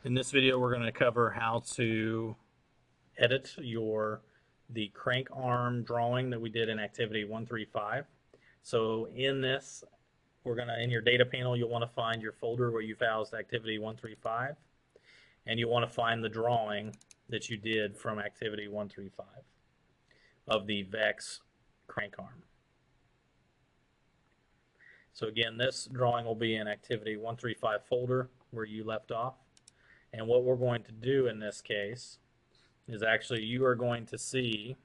In this video, we're going to cover how to edit the crank arm drawing that we did in activity 135. So in this, in your data panel, you'll want to find your folder where you've housed activity 135, and you want to find the drawing that you did from activity 135 of the VEX crank arm. So again, this drawing will be in activity 135 folder where you left off. And what we're going to do in this case is actually you are going to see,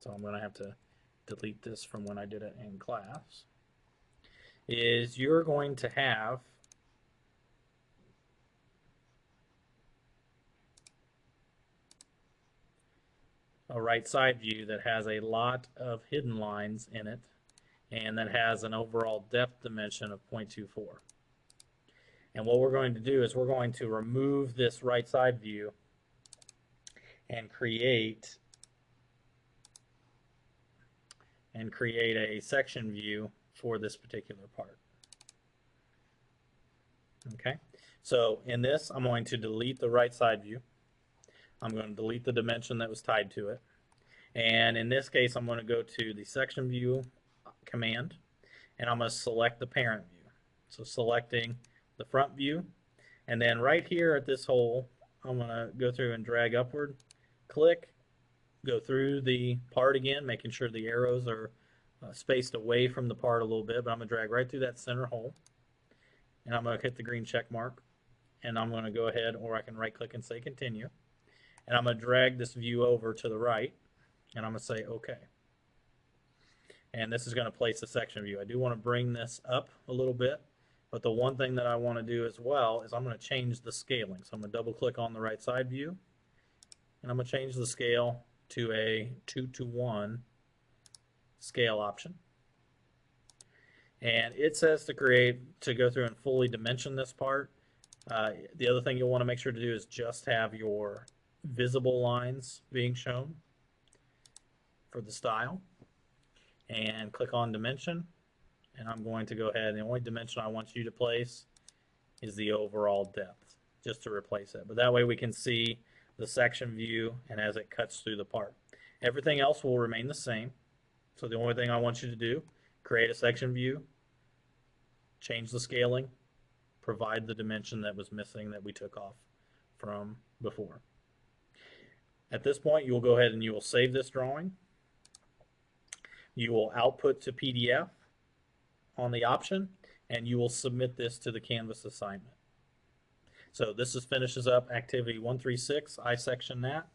so I'm going to have to delete this from when I did it in class, is you're going to have a right side view that has a lot of hidden lines in it and that has an overall depth dimension of 0.24. And what we're going to do is we're going to remove this right side view and create a section view for this particular part. Okay, so in this, I'm going to delete the right side view. I'm going to delete the dimension that was tied to it. And in this case, I'm going to go to the section view command, and I'm going to select the parent view. So selecting the front view, and then right here at this hole, I'm going to go through and drag upward, click, go through the part again, making sure the arrows are spaced away from the part a little bit, but I'm going to drag right through that center hole, and I'm going to hit the green check mark, and I'm going to go ahead, or I can right click and say continue, and I'm going to drag this view over to the right, and I'm going to say OK. And this is going to place the section view. I do want to bring this up a little bit, but the one thing that I want to do as well is I'm going to change the scaling. So I'm going to double click on the right side view, and I'm going to change the scale to a 2:1 scale option. And it says to go through and fully dimension this part. The other thing you'll want to make sure to do is just have your visible lines being shown for the style. And click on dimension, and I'm going to go ahead, and the only dimension I want you to place is the overall depth, just to replace it. But that way we can see the section view and as it cuts through the part. Everything else will remain the same. So the only thing I want you to do, create a section view, change the scaling, provide the dimension that was missing that we took off from before. At this point, you will go ahead and you will save this drawing. You will output to PDF on the option, and you will submit this to the Canvas assignment. So this finishes up activity 136. I section that.